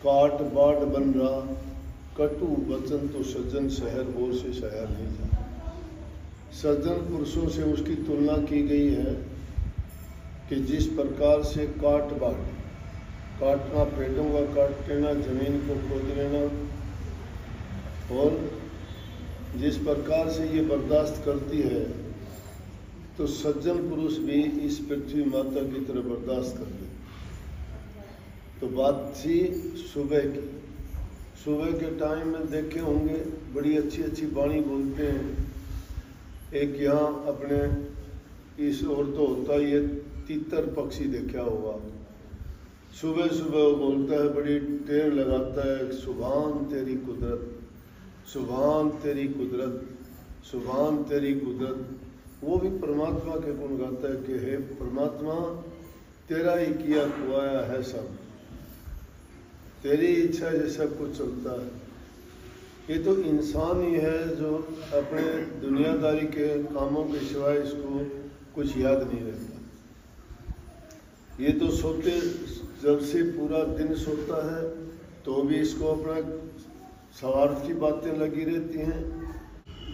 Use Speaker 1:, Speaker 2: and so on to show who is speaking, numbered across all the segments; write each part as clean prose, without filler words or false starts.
Speaker 1: काट बाट बन रहा, कटु वचन तो सज्जन शहर बोल से शहर नहीं जा। सज्जन पुरुषों से उसकी तुलना की गई है कि जिस प्रकार से काट बाट, काटना पेड़ों का काट लेना, जमीन को खोद लेना, और जिस प्रकार से ये बर्दाश्त करती है, तो सज्जन पुरुष भी इस पृथ्वी माता की तरह बर्दाश्त कर ले। तो बात थी सुबह की। सुबह के टाइम में देखे होंगे बड़ी अच्छी अच्छी वाणी बोलते हैं। एक यहाँ अपने इस ओर तो होता ही है, तीतर पक्षी देखा होगा। सुबह सुबह वो बोलता है, बड़ी टेर लगाता है, सुभान तेरी कुदरत, सुभान तेरी कुदरत, सुभान तेरी कुदरत। वो भी परमात्मा के गुण गाता है कि हे परमात्मा, तेरा ही किया खुआया है सब, तेरी इच्छा से सब कुछ चलता है। ये तो इंसान ही है जो अपने दुनियादारी के कामों के सिवाय इसको कुछ याद नहीं रहता। ये तो सोते जब से पूरा दिन सोता है तो भी इसको अपना स्वार्थ की बातें लगी रहती हैं।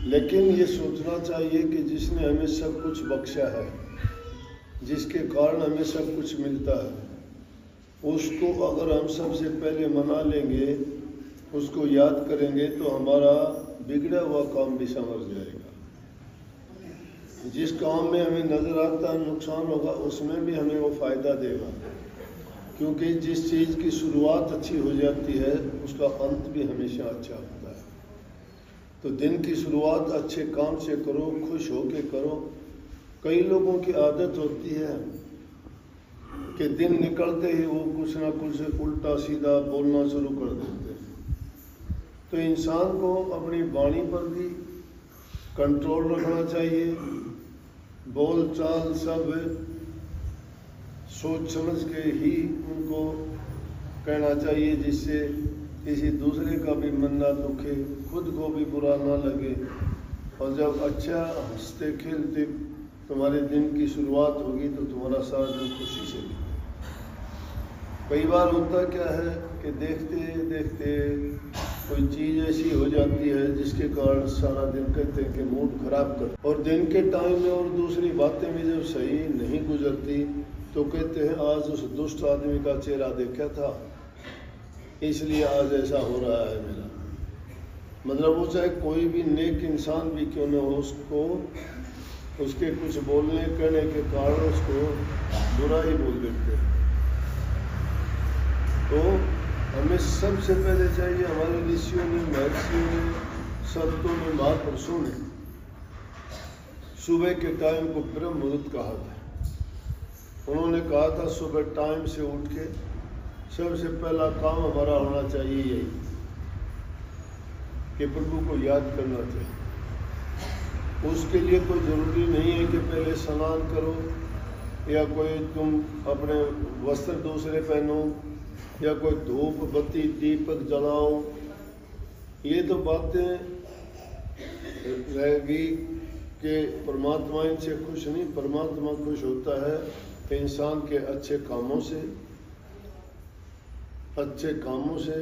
Speaker 1: लेकिन ये सोचना चाहिए कि जिसने हमें सब कुछ बख्शा है, जिसके कारण हमें सब कुछ मिलता है, उसको अगर हम सबसे पहले मना लेंगे, उसको याद करेंगे, तो हमारा बिगड़ा हुआ काम भी संवर जाएगा। जिस काम में हमें नज़र आता है नुकसान होगा, उसमें भी हमें वो फ़ायदा देगा। क्योंकि जिस चीज़ की शुरुआत अच्छी हो जाती है उसका अंत भी हमेशा अच्छा होता है। तो दिन की शुरुआत अच्छे काम से करो, खुश होके करो। कई लोगों की आदत होती है कि दिन निकलते ही वो कुछ ना कुछ उल्टा सीधा बोलना शुरू कर देते हैं। तो इंसान को अपनी वाणी पर भी कंट्रोल रखना चाहिए। बोल चाल सब सोच समझ के ही उनको कहना चाहिए, जिससे किसी दूसरे का भी मन ना दुखे, खुद को भी बुरा ना लगे। और जब अच्छा हंसते खेलते तुम्हारे दिन की शुरुआत होगी तो तुम्हारा सारा दिन खुशी से बीते। कई बार होता क्या है कि देखते देखते कोई चीज़ ऐसी हो जाती है जिसके कारण सारा दिन कहते हैं कि मूड खराब कर, और दिन के टाइम में और दूसरी बातें भी जब सही नहीं गुजरती तो कहते हैं आज उस दुष्ट आदमी का चेहरा देखा था इसलिए आज ऐसा हो रहा है मेरा। मतलब वो चाहे कोई भी नेक इंसान भी क्यों न हो, उसको उसके कुछ बोलने कहने के कारण उसको बुरा ही बोल देते हैं। तो हमें सबसे पहले चाहिए, हमारे ऋषियों ने, महर्षियों ने, संतों ने, महापुरुषों ने सुबह के टाइम को ब्रह्म मुहूर्त कहा था। उन्होंने कहा था सुबह टाइम से उठ के सबसे पहला काम हमारा होना चाहिए यही कि प्रभु को याद करना चाहिए। उसके लिए कोई ज़रूरी नहीं है कि पहले स्नान करो या कोई तुम अपने वस्त्र दूसरे पहनो या कोई धूप बत्ती दीपक जलाओ। ये तो बातें रहेगी कि परमात्मा इनसे खुश नहीं। परमात्मा खुश होता है इंसान के अच्छे कामों से, अच्छे कामों से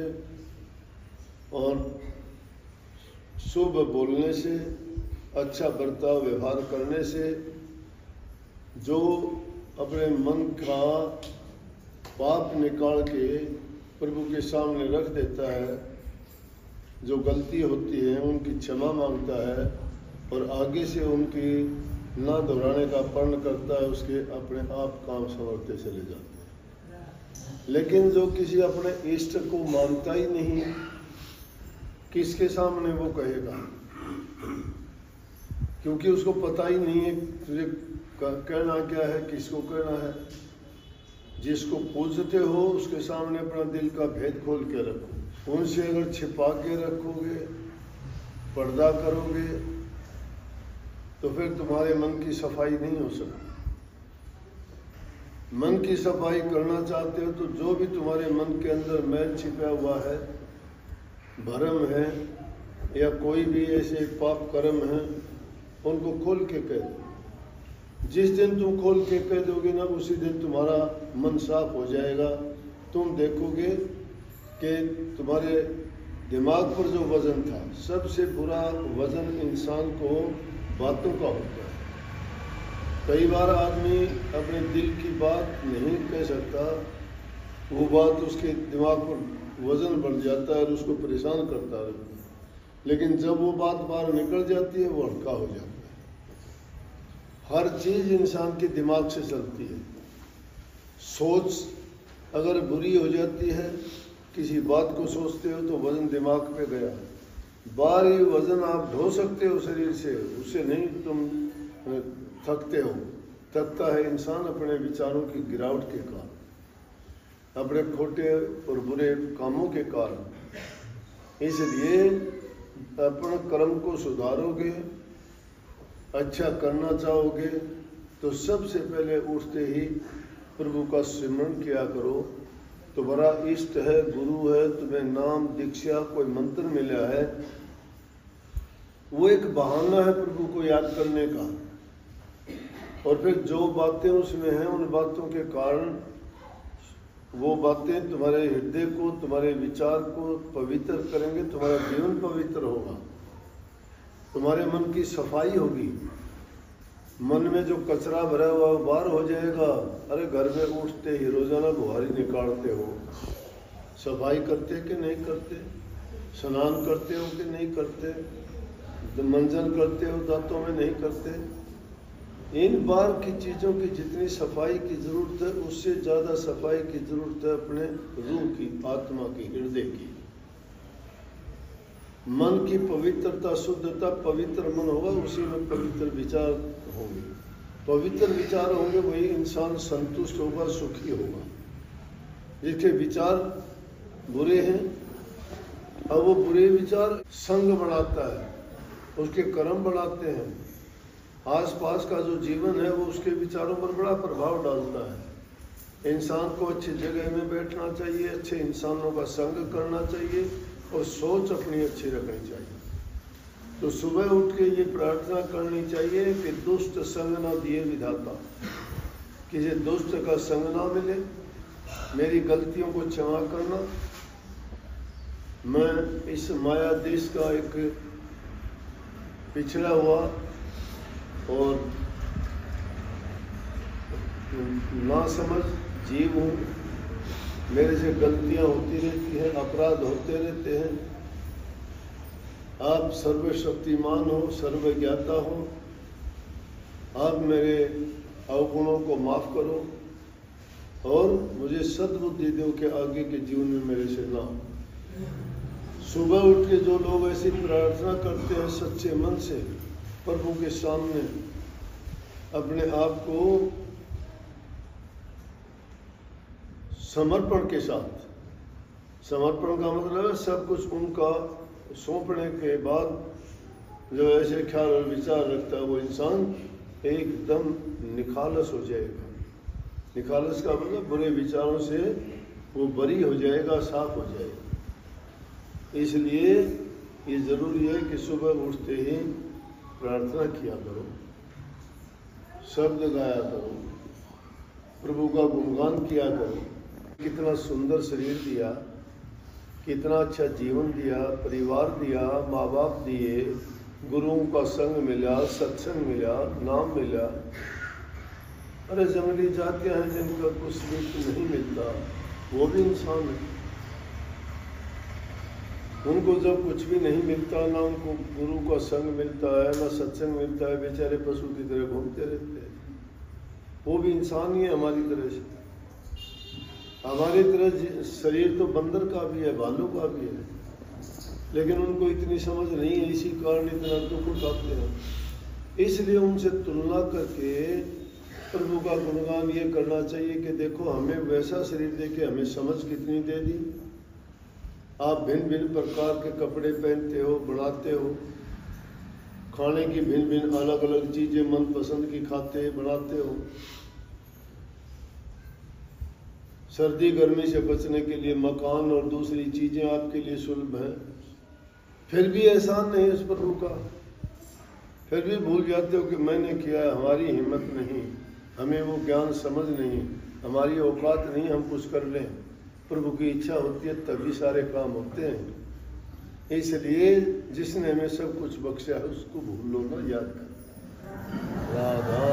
Speaker 1: और शुभ बोलने से, अच्छा बर्ताव व्यवहार करने से। जो अपने मन का पाप निकाल के प्रभु के सामने रख देता है, जो गलती होती है उनकी क्षमा मांगता है और आगे से उनकी ना दोहराने का प्रण करता है, उसके अपने आप काम संवरते चले जाते हैं। लेकिन जो किसी अपने इष्ट को मानता ही नहीं, किसके सामने वो कहेगा? क्योंकि उसको पता ही नहीं है तुझे कहना क्या है, किसको कहना है। जिसको पूजते हो उसके सामने अपना दिल का भेद खोल के रखो। उनसे अगर छिपा के रखोगे, पर्दा करोगे, तो फिर तुम्हारे मन की सफाई नहीं हो सकती। मन की सफाई करना चाहते हो तो जो भी तुम्हारे मन के अंदर मैल छिपा हुआ है, भरम है या कोई भी ऐसे पाप कर्म है, उनको खोल के कह दो। जिस दिन तुम खोल के कह दोगे ना, उसी दिन तुम्हारा मन साफ हो जाएगा। तुम देखोगे कि तुम्हारे दिमाग पर जो वज़न था, सबसे बुरा वज़न इंसान को बातों का होता है। कई बार आदमी अपने दिल की बात नहीं कह सकता, वो बात उसके दिमाग पर वज़न बढ़ जाता है और उसको परेशान करता रहता है, लेकिन जब वो बात बाहर निकल जाती है वो हल्का हो जाता है। हर चीज़ इंसान के दिमाग से चलती है। सोच अगर बुरी हो जाती है, किसी बात को सोचते हो तो वज़न दिमाग पे गया। बाहरी वज़न आप ढो सकते हो शरीर से, उससे नहीं तुम थकते हो। थकता है इंसान अपने विचारों की गिरावट के कारण, अपने खोटे और बुरे कामों के कारण। इसलिए अपने कर्म को सुधारोगे, अच्छा करना चाहोगे तो सबसे पहले उठते ही प्रभु का स्मरण किया करो। तुम्हारा इष्ट है, गुरु है, तुम्हें नाम दीक्षा कोई मंत्र मिला है, वो एक बहाना है प्रभु को याद करने का। और फिर जो बातें उसमें हैं उन बातों के कारण वो बातें तुम्हारे हृदय को, तुम्हारे विचार को पवित्र करेंगे, तुम्हारा जीवन पवित्र होगा, तुम्हारे मन की सफाई होगी, मन में जो कचरा भरा हुआ बाहर हो जाएगा। अरे घर में उठते ही रोजाना बुहारी निकालते हो, सफाई करते कि नहीं करते, स्नान करते हो कि नहीं करते, मंजन करते हो दांतों में नहीं करते। इन बाहर की चीज़ों की जितनी सफाई की जरूरत है उससे ज़्यादा सफाई की जरूरत है अपने रूह की, आत्मा की, हृदय की। मन की पवित्रता, शुद्धता, पवित्र मन होगा, उसी में पवित्र विचार होंगे। पवित्र विचार होंगे वही इंसान संतुष्ट होगा, सुखी होगा। जिसके विचार बुरे हैं, अब वो बुरे विचार संग बढ़ाता है, उसके कर्म बढ़ाते हैं। आसपास का जो जीवन है वो उसके विचारों पर बड़ा प्रभाव डालता है। इंसान को अच्छी जगह में बैठना चाहिए, अच्छे इंसानों का संग करना चाहिए और सोच अपनी अच्छी रखनी चाहिए। तो सुबह उठ के ये प्रार्थना करनी चाहिए कि दुष्ट संग ना दिए विधाता, किसी दुष्ट का संग ना मिले, मेरी गलतियों को क्षमा करना। मैं इस माया देश का एक पिछड़ा हुआ और नासमझ जीव हूँ, मेरे से गलतियाँ होती रहती हैं, अपराध होते रहते हैं। आप सर्वशक्तिमान हो, सर्वज्ञाता हो, आप मेरे अवगुणों को माफ़ करो और मुझे सद्बुद्धि दो कि आगे के जीवन में मेरे से ना हो। सुबह उठ के जो लोग ऐसी प्रार्थना करते हैं सच्चे मन से प्रभु के सामने अपने आप को समर्पण के साथ, समर्पण का मतलब है सब कुछ उनका सौंपने के बाद जो ऐसे ख्याल और विचार रखता है वो इंसान एकदम निखालस हो जाएगा। निखालस का मतलब बुरे विचारों से वो बरी हो जाएगा, साफ हो जाएगा। इसलिए ये ज़रूरी है कि सुबह उठते ही प्रार्थना किया करो, शब्द गाया करो, प्रभु का गुणगान किया करो। कितना सुंदर शरीर दिया, कितना अच्छा जीवन दिया, परिवार दिया, माँ बाप दिए, गुरुओं का संग मिला, सत्संग मिला, नाम मिला। अरे जंगली जातियाँ हैं जिनका कुछ भी नहीं मिलता, वो भी इंसान है। उनको जब कुछ भी नहीं मिलता, ना उनको गुरु का संग मिलता है, ना सत्संग मिलता है, बेचारे पशु की तरह घूमते रहते हैं। वो भी इंसान ही है हमारी तरह से। हमारी तरह शरीर तो बंदर का भी है, भालू का भी है, लेकिन उनको इतनी समझ नहीं है, इसी कारण इतना दुख उठाते हैं। इसलिए उनसे तुलना करके प्रभु का गुणगान ये करना चाहिए कि देखो हमें वैसा शरीर देके हमें समझ कितनी दे दी। आप भिन्न भिन्न प्रकार के कपड़े पहनते हो, बनाते हो, खाने की भिन्न भिन्न अलग अलग चीज़ें मनपसंद की खाते बनाते हो। सर्दी गर्मी से बचने के लिए मकान और दूसरी चीज़ें आपके लिए सुलभ हैं, फिर भी एहसान नहीं उस प्रभु का। फिर भी भूल जाते हो कि मैंने किया है, हमारी हिम्मत नहीं, हमें वो ज्ञान समझ नहीं, हमारी औकात नहीं हम कुछ कर लें। प्रभु की इच्छा होती है तभी सारे काम होते हैं। इसलिए जिसने हमें सब कुछ बख्शा है उसको भूलो ना, याद कर। राधा